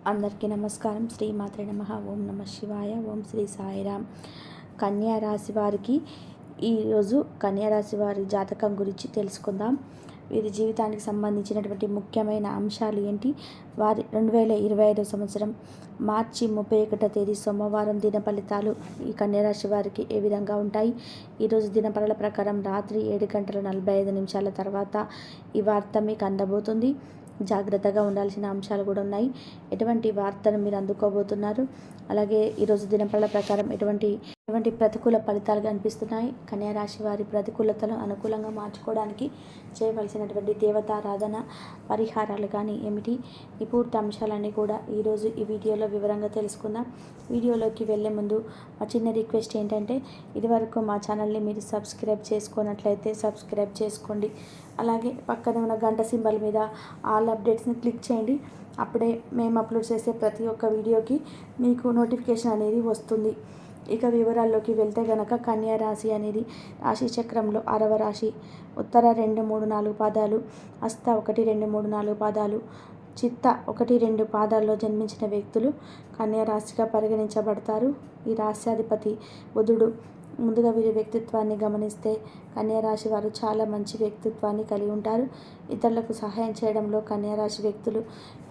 అందరికీ నమస్కారం. శ్రీమాత్రే నమః. ఓం నమ శివాయ. ఓం శ్రీ సాయిరామ్. కన్యా రాశి వారికి ఈరోజు కన్యా రాశి వారి జాతకం గురించి తెలుసుకుందాం. వీరి జీవితానికి సంబంధించినటువంటి ముఖ్యమైన అంశాలు ఏంటి, వారి 2025 సంవత్సరం మార్చి 31వ తేదీ సోమవారం దిన ఫలితాలు ఈ కన్యా రాశి వారికి ఏ విధంగా ఉంటాయి. ఈరోజు దినఫలాల ప్రకారం రాత్రి 7:45 తర్వాత ఈ వార్త మీకు అందబోతుంది. జాగ్రత్తగా ఉండాల్సిన అంశాలు కూడా ఉన్నాయి. ఎటువంటి వార్తను మీరు అందుకోబోతున్నారు, అలాగే ఈరోజు దినఫలాల ప్రకారం ఎటువంటి ప్రతికూల ఫలితాలు కనిపిస్తున్నాయి, కన్యా రాశి వారి ప్రతికూలతను అనుకూలంగా మార్చుకోవడానికి చేయవలసినటువంటి దేవతారాధన పరిహారాలు కానీ ఏమిటి, ఈ పూర్తి అంశాలన్నీ కూడా ఈరోజు ఈ వీడియోలో వివరంగా తెలుసుకుందాం. వీడియోలోకి వెళ్ళే ముందు మా చిన్న రిక్వెస్ట్ ఏంటంటే, ఇదివరకు మా ఛానల్ని మీరు సబ్స్క్రైబ్ చేసుకున్నట్లయితే సబ్స్క్రైబ్ చేసుకోండి. అలాగే పక్కన ఉన్న గంట సింబల్ మీద ఆల్ అప్డేట్స్ని క్లిక్ చేయండి. అప్పుడే మేము అప్లోడ్ చేసే ప్రతి ఒక్క వీడియోకి మీకు నోటిఫికేషన్ అనేది వస్తుంది. ఇక వివరాల్లోకి వెళ్తే గనక, కన్యా రాశి అనేది రాశి చక్రంలో 6వ రాశి. ఉత్తర 2, 3, 4 పాదాలు, హస్త 1, 2, 3, 4 పాదాలు, చిత్త 1, 2 పాదాల్లో జన్మించిన వ్యక్తులు కన్యా రాశిగా పరిగణించబడతారు. ఈ రాశ్యాధిపతి బుధుడు. ముందుగా వీరి వ్యక్తిత్వాన్ని గమనిస్తే కన్యా రాశి వారు చాలా మంచి వ్యక్తిత్వాన్ని కలిగి ఉంటారు. ఇతరులకు సహాయం చేయడంలో కన్యా రాశి వ్యక్తులు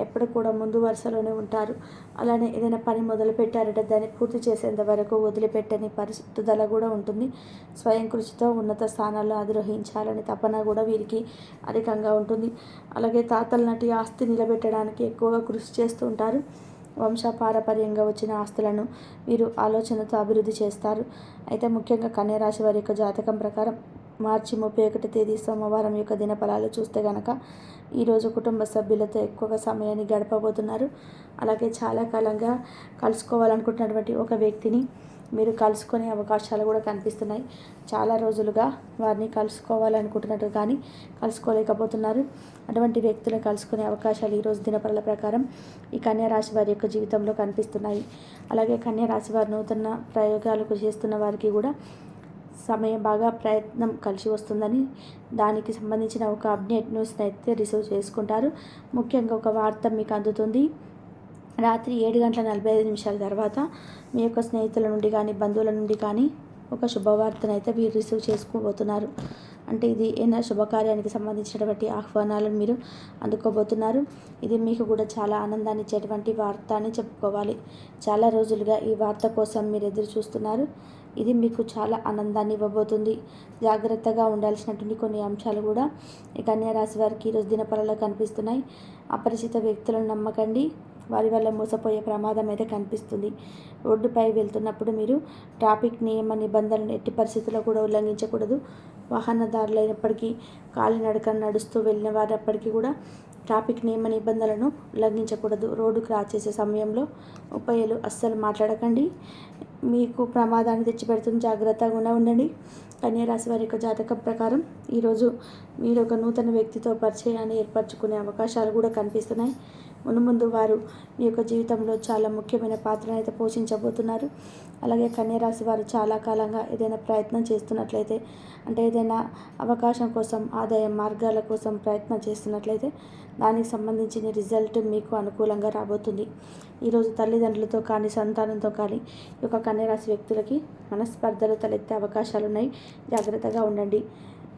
ఎప్పుడు కూడా ముందు వరుసలోనే ఉంటారు. అలానే ఏదైనా పని మొదలు పెట్టారంటే దాన్ని పూర్తి చేసేంత వరకు వదిలిపెట్టని పరిస్థితుల కూడా ఉంటుంది. స్వయం కృషితో ఉన్నత స్థానాల్లో అధిరోహించాలని తపన కూడా వీరికి అధికంగా ఉంటుంది. అలాగే తాతల నాటి ఆస్తి నిలబెట్టడానికి ఎక్కువగా కృషి చేస్తూ ఉంటారు. వంశపారపర్యంగా వచ్చిన ఆస్తులను వీరు ఆలోచనతో అభివృద్ధి చేస్తారు. అయితే ముఖ్యంగా కన్యా రాశి వారి యొక్క జాతకం ప్రకారం మార్చి 31వ తేదీ సోమవారం యొక్క దినఫలాలు చూస్తే గనక, ఈరోజు కుటుంబ సభ్యులతో ఎక్కువగా సమయాన్ని గడపబోతున్నారు. అలాగే చాలా కాలంగా కలుసుకోవాలనుకుంటున్నటువంటి ఒక వ్యక్తిని మీరు కలుసుకునే అవకాశాలు కూడా కనిపిస్తున్నాయి. చాలా రోజులుగా వారిని కలుసుకోవాలనుకుంటున్నట్టు కానీ కలుసుకోలేకపోతున్నారు. అటువంటి వ్యక్తులను కలుసుకునే అవకాశాలు ఈరోజు దినఫలాల ప్రకారం ఈ కన్యా రాశి వారి యొక్క జీవితంలో కనిపిస్తున్నాయి. అలాగే కన్యా రాశి వారు నూతన ప్రయోగాలకు చేస్తున్న వారికి కూడా సమయం బాగా ప్రయత్నం కలిసి వస్తుందని, దానికి సంబంధించిన ఒక అప్డేట్ న్యూస్ని అయితే రిసీవ్ చేసుకుంటారు. ముఖ్యంగా ఒక వార్త మీకు అందుతుంది. రాత్రి 7:45 తర్వాత మీ యొక్క స్నేహితుల నుండి కానీ బంధువుల నుండి కానీ ఒక శుభవార్తను అయితే వీరు రిసీవ్ చేసుకోబోతున్నారు. అంటే ఇది ఏదైనా శుభకార్యానికి సంబంధించినటువంటి ఆహ్వానాలను మీరు అందుకోబోతున్నారు. ఇది మీకు కూడా చాలా ఆనందాన్ని ఇచ్చేటువంటి వార్త అని చెప్పుకోవాలి. చాలా రోజులుగా ఈ వార్త కోసం మీరు ఎదురు చూస్తున్నారు. ఇది మీకు చాలా ఆనందాన్ని ఇవ్వబోతుంది. జాగ్రత్తగా ఉండాల్సినటువంటి కొన్ని అంశాలు కూడా ఈ కన్యా రాశి వారికి ఈరోజు దినఫలాల్లో కనిపిస్తున్నాయి. అపరిచిత వ్యక్తులను నమ్మకండి, వారి వల్ల మోసపోయే ప్రమాదం అయితే కనిపిస్తుంది. రోడ్డుపై వెళ్తున్నప్పుడు మీరు ట్రాఫిక్ నియమ నిబంధనలను ఎట్టి పరిస్థితుల్లో కూడా ఉల్లంఘించకూడదు. వాహనదారులైనప్పటికీ, కాలినడకన నడుస్తూ వెళ్ళిన వారైనప్పటికీ కూడా ట్రాఫిక్ నియమ నిబంధనలను ఉల్లంఘించకూడదు. రోడ్డు క్రాస్ చేసే సమయంలో ఉపయోగాలు అస్సలు మాట్లాడకండి, మీకు ప్రమాదాన్ని తెచ్చిపెడుతుంది. జాగ్రత్తగా ఉండండి. కన్యా రాశి వారి యొక్క జాతకం ప్రకారం ఈరోజు మీరు ఒక నూతన వ్యక్తితో పరిచయాన్ని ఏర్పరచుకునే అవకాశాలు కూడా కనిపిస్తున్నాయి. ముందు వారు మీ యొక్క జీవితంలో చాలా ముఖ్యమైన పాత్రను అయితే పోషించబోతున్నారు. అలాగే కన్యా రాశి వారు చాలా కాలంగా ఏదైనా ప్రయత్నం చేస్తున్నట్లయితే, అంటే ఏదైనా అవకాశం కోసం, ఆదాయ మార్గాల కోసం ప్రయత్నం చేస్తున్నట్లయితే దానికి సంబంధించిన రిజల్ట్ మీకు అనుకూలంగా రాబోతుంది. ఈరోజు తల్లిదండ్రులతో కానీ సంతానంతో కానీ ఈ యొక్క కన్యా రాశి వ్యక్తులకి మనస్పర్ధలు తలెత్తే అవకాశాలు ఉన్నాయి. జాగ్రత్తగా ఉండండి.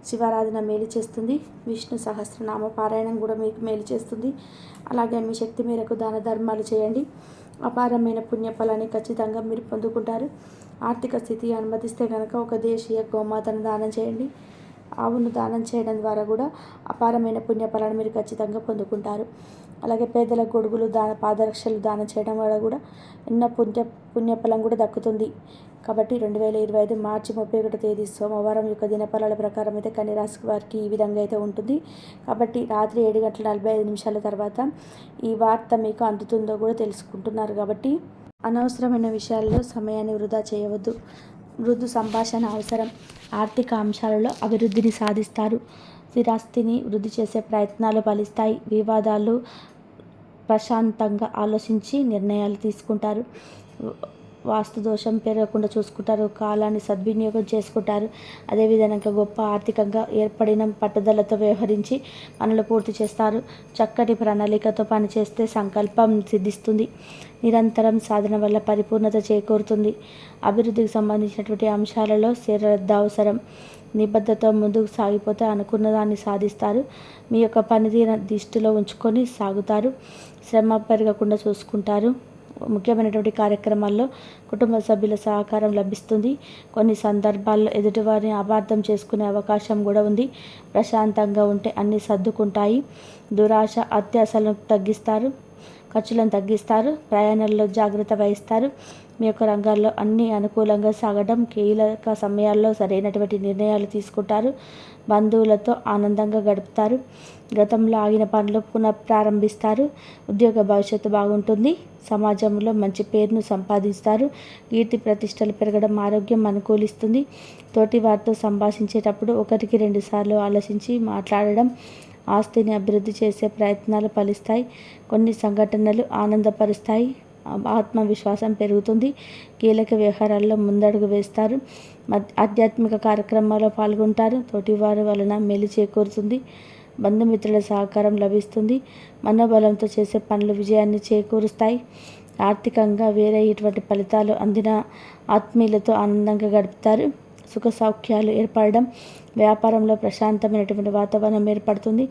శివారాధన మేలు చేస్తుంది. విష్ణు సహస్రనామ పారాయణం కూడా మీకు మేలు చేస్తుంది. అలాగే మీ శక్తి మేరకు దాన ధర్మాలు చేయండి. అపారమైన పుణ్యఫలాన్ని ఖచ్చితంగా మీరు పొందుకుంటారు. ఆర్థిక స్థితి అనుమతిస్తే కనుక ఒక దేశీయ గోమాతను దానం చేయండి. ఆవును దానం చేయడం ద్వారా కూడా అపారమైన పుణ్యఫలాన్ని మీరు ఖచ్చితంగా పొందుకుంటారు. అలాగే పేదల గొడుగులు పాదరక్షలు దానం చేయడం వల్ల కూడా ఎన్నో పుణ్యఫలం కూడా దక్కుతుంది. కాబట్టి 2025 మార్చి 31వ తేదీ సోమవారం యొక్క దినఫలాల ప్రకారం అయితే కన్యా రాశి వారికి ఈ విధంగా అయితే ఉంటుంది. కాబట్టి రాత్రి 7:45 తర్వాత ఈ వార్త మీకు అందుతుందో కూడా తెలుసుకుంటున్నారు. కాబట్టి అనవసరమైన విషయాల్లో సమయాన్ని వృధా చేయవద్దు. మృదు సంభాషణ అవసరం. ఆర్థిక అంశాలలో అభివృద్ధిని సాధిస్తారు. స్థిరాస్తిని వృద్ధి చేసే ప్రయత్నాలు ఫలిస్తాయి. వివాదాలు ప్రశాంతంగా ఆలోచించి నిర్ణయాలు తీసుకుంటారు. వాస్తు దోషం పెరగకుండా చూసుకుంటారు, కాలాన్ని సద్వినియోగం చేసుకుంటారు. అదేవిధంగా గొప్ప ఆర్థికంగా ఏర్పడిన పట్టుదలతో వ్యవహరించి పనులు పూర్తి చేస్తారు. చక్కటి ప్రణాళికతో పనిచేస్తే సంకల్పం సిద్ధిస్తుంది. నిరంతరం సాధన వల్ల పరిపూర్ణత చేకూరుతుంది. అభివృద్ధికి సంబంధించినటువంటి అంశాలలో శ్రద్ధ అవసరం. నిబద్ధతతో ముందుకు సాగిపోతే అనుకున్న దాన్ని సాధిస్తారు. మీ యొక్క పనితీరు దృష్టిలో ఉంచుకొని సాగుతారు. శ్రమ పెరగకుండా చూసుకుంటారు. ముఖ్యమైనటువంటి కార్యక్రమాల్లో కుటుంబ సభ్యుల సహకారం లభిస్తుంది. కొన్ని సందర్భాల్లో ఎదుటివారిని అపార్థం చేసుకునే అవకాశం కూడా ఉంది. ప్రశాంతంగా ఉంటే అన్నీ సర్దుకుంటాయి. దురాశ అత్యాశలను తగ్గిస్తారు. ఖర్చులను తగ్గిస్తారు. ప్రయాణాల్లో జాగ్రత్త వహిస్తారు. మీ యొక్క రంగాల్లో అన్నీ అనుకూలంగా సాగడం, కీలక సమయాల్లో సరైనటువంటి నిర్ణయాలు తీసుకుంటారు. బంధువులతో ఆనందంగా గడుపుతారు. గతంలో ఆగిన పనులు పునఃప్రారంభిస్తారు. ఉద్యోగ భవిష్యత్తు బాగుంటుంది. సమాజంలో మంచి పేరును సంపాదిస్తారు. కీర్తి ప్రతిష్టలు పెరగడం, ఆరోగ్యం అనుకూలిస్తుంది. తోటి వారితో సంభాషించేటప్పుడు 1-2 సార్లు ఆలోచించి మాట్లాడడం. ఆస్తిని అభివృద్ధి చేసే ప్రయత్నాలు ఫలిస్తాయి. కొన్ని సంఘటనలు ఆనందపరుస్తాయి. ఆత్మవిశ్వాసం పెరుగుతుంది. కీలక వ్యవహారాల్లో ముందడుగు వేస్తారు. ఆధ్యాత్మిక కార్యక్రమాల్లో పాల్గొంటారు. తోటివారి వలన మేలు చేకూరుతుంది. బంధుమిత్రుల సహకారం లభిస్తుంది. మనోబలంతో చేసే పనులు విజయాన్ని చేకూరుస్తాయి. ఆర్థికంగా వేరే ఇటువంటి ఫలితాలు అందిన ఆత్మీయులతో ఆనందంగా గడుపుతారు. సుఖ సౌఖ్యాలు ఏర్పడడం, వ్యాపారంలో ప్రశాంతమైనటువంటి వాతావరణం ఏర్పడుతుంది.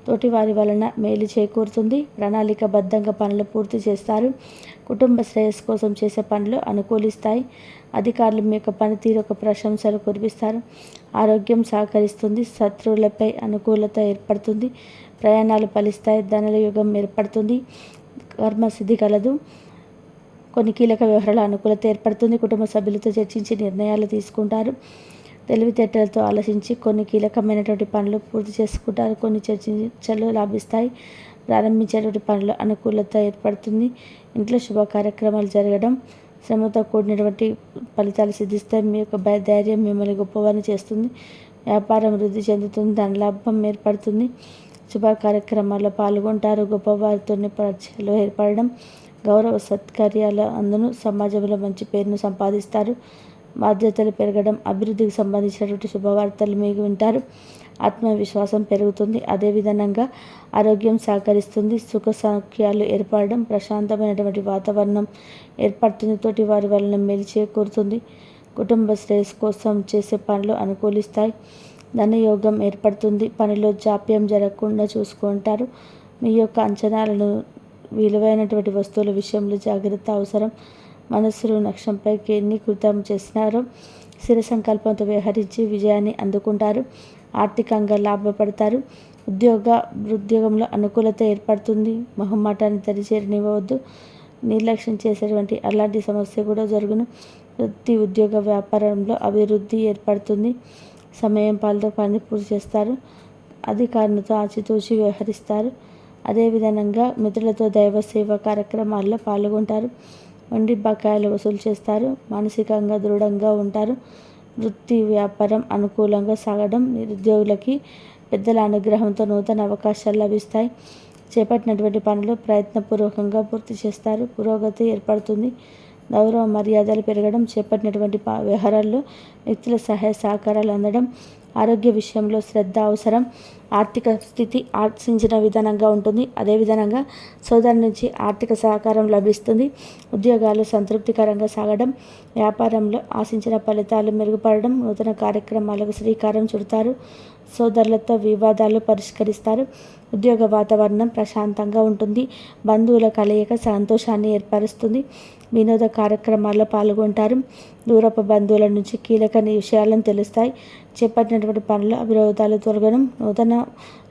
తోటివారి వలన మేలు చేకూరుతుంది. ప్రణాళికబద్ధంగా పనులు పూర్తి చేస్తారు. కుటుంబ శ్రేయస్సు కోసం చేసే పనులు అనుకూలిస్తాయి. అధికారులు మీ యొక్క పనితీరు ఒక ప్రశంసలు కురిపిస్తారు. ఆరోగ్యం సహకరిస్తుంది. శత్రువులపై అనుకూలత ఏర్పడుతుంది. ప్రయాణాలు ఫలిస్తాయి. ధనయుగం ఏర్పడుతుంది. కర్మసిద్ధి కలదు. కొన్ని కీలక వ్యవహారాల అనుకూలత ఏర్పడుతుంది. కుటుంబ సభ్యులతో చర్చించి నిర్ణయాలు తీసుకుంటారు. తెలివితేటలతో ఆలోచించి కొన్ని కీలకమైనటువంటి పనులు పూర్తి చేసుకుంటారు. కొన్ని చర్చలు లాభిస్తాయి. ప్రారంభించేటువంటి పనులు అనుకూలత ఏర్పడుతుంది. ఇంట్లో శుభ కార్యక్రమాలు జరగడం, శ్రమతో కూడినటువంటి ఫలితాలు సిద్ధిస్తాయి. మీ యొక్క ధైర్యం మిమ్మల్ని గొప్పవారిని చేస్తుంది. వ్యాపారం వృద్ధి చెందుతుంది. ధనలాభం ఏర్పడుతుంది. శుభ కార్యక్రమాల్లో పాల్గొంటారు. గొప్పవారితో పరిచయాలు ఏర్పడడం, గౌరవ సత్కార్యాల అందును సమాజంలో మంచి పేరును సంపాదిస్తారు. బాధ్యతలు పెరగడం, అభివృద్ధికి సంబంధించినటువంటి శుభవార్తలు మీకు వింటారు. ఆత్మవిశ్వాసం పెరుగుతుంది. అదేవిధంగా ఆరోగ్యం సహకరిస్తుంది. సుఖ సౌఖ్యాలు ఏర్పడడం, ప్రశాంతమైనటువంటి వాతావరణం ఏర్పడుతుంది. తోటి వారి వలన మేలు చేకూరుతుంది. కుటుంబ శ్రేయస్సు కోసం చేసే పనులు అనుకూలిస్తాయి. ధనయోగం ఏర్పడుతుంది. పనిలో జాప్యం జరగకుండా చూసుకుంటారు. మీ యొక్క అంచనాలను విలువైనటువంటి వస్తువుల విషయంలో జాగ్రత్త అవసరం. మనస్సును లక్ష్యంపై ఎన్ని కృతం చేసినారో స్థిర సంకల్పంతో వ్యవహరించి విజయాన్ని అందుకుంటారు. ఆర్థికంగా లాభపడతారు. ఉద్యోగంలో అనుకూలత ఏర్పడుతుంది. మొహమాటాన్ని దరిచేరనివ్వవద్దు. నిర్లక్ష్యం చేసేటువంటి అలాంటి సమస్య కూడా జరుగును. వృత్తి, ఉద్యోగ, వ్యాపారంలో అభివృద్ధి ఏర్పడుతుంది. సమయం పాలతో పని పూర్తి చేస్తారు. అధికారులతో ఆచితూచి వ్యవహరిస్తారు. అదేవిధంగా మిత్రులతో దైవ సేవ కార్యక్రమాల్లో పాల్గొంటారు. వండి బకాయిలు వసూలు చేస్తారు. మానసికంగా దృఢంగా ఉంటారు. వృత్తి, వ్యాపారం అనుకూలంగా సాగడం, నిరుద్యోగులకి పెద్దల అనుగ్రహంతో నూతన అవకాశాలు లభిస్తాయి. చేపట్టినటువంటి పనులు ప్రయత్నపూర్వకంగా పూర్తి చేస్తారు. పురోగతి ఏర్పడుతుంది. గౌరవ మర్యాదలు పెరగడం, చేపట్టినటువంటి వ్యవహారాల్లో వ్యక్తుల సహాయ సహకారాలు అందడం, ఆరోగ్య విషయంలో శ్రద్ధ అవసరం. ఆర్థిక స్థితి ఆశించిన విధానంగా ఉంటుంది. అదేవిధంగా సోదరు నుంచి ఆర్థిక సహకారం లభిస్తుంది. ఉద్యోగాలు సంతృప్తికరంగా సాగడం, వ్యాపారంలో ఆశించిన ఫలితాలు మెరుగుపడడం, నూతన కార్యక్రమాలకు శ్రీకారం చుడతారు. సోదరులతో వివాదాలు పరిష్కరిస్తారు. ఉద్యోగ వాతావరణం ప్రశాంతంగా ఉంటుంది. బంధువుల కలయిక సంతోషాన్ని ఏర్పరుస్తుంది. వినోద కార్యక్రమాల్లో పాల్గొంటారు. దూరపు బంధువుల నుంచి కీలక విషయాలను తెలుస్తాయి. చేపట్టినటువంటి పనులు అవిరోధాలు తొలగడం, నూతన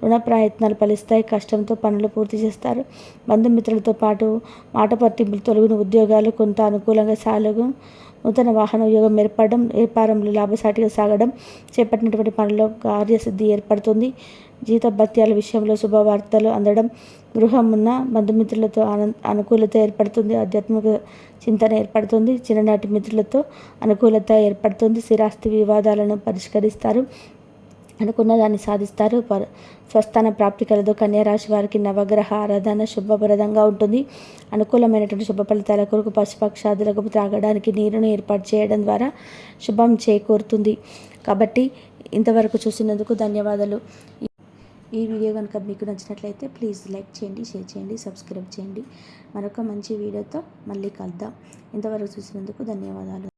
రుణ ప్రయత్నాలు ఫలిస్తాయి. కష్టంతో పనులు పూర్తి చేస్తారు. బంధుమిత్రులతో పాటు మాట పట్టింపులు తొలగిన ఉద్యోగాలు కొంత అనుకూలంగా సాగు. నూతన వాహన యోగం ఏర్పడడం, వ్యాపారంలో లాభసాటిగా సాగడం, చేపట్టినటువంటి పనుల్లో కార్యసిద్ధి ఏర్పడుతుంది. జీతభత్యాల విషయంలో శుభవార్తలు అందడం, గృహం ఉన్న బంధుమిత్రులతో అనుకూలత ఏర్పడుతుంది. ఆధ్యాత్మిక చింతన ఏర్పడుతుంది. చిన్ననాటి మిత్రులతో అనుకూలత ఏర్పడుతుంది. స్థిరాస్తి వివాదాలను పరిష్కరిస్తారు. అనుకున్న దాన్ని సాధిస్తారు. స్వస్థాన ప్రాప్తి కలదు. కన్యారాశి వారికి నవగ్రహ ఆరాధన శుభప్రదంగా ఉంటుంది. అనుకూలమైనటువంటి శుభ ఫలితాల కొరకు పశుపక్షాదులకు త్రాగడానికి నీరును ఏర్పాటు చేయడం ద్వారా శుభం చేకూరుతుంది. కాబట్టి ఇంతవరకు చూసినందుకు ధన్యవాదాలు. ఈ వీడియో కనుక మీకు నచ్చినట్లయితే ప్లీజ్ లైక్ చేయండి, షేర్ చేయండి, సబ్స్క్రైబ్ చేయండి. మరొక మంచి వీడియోతో మళ్ళీ కలుద్దాం. ఇంతవరకు చూసినందుకు ధన్యవాదాలు.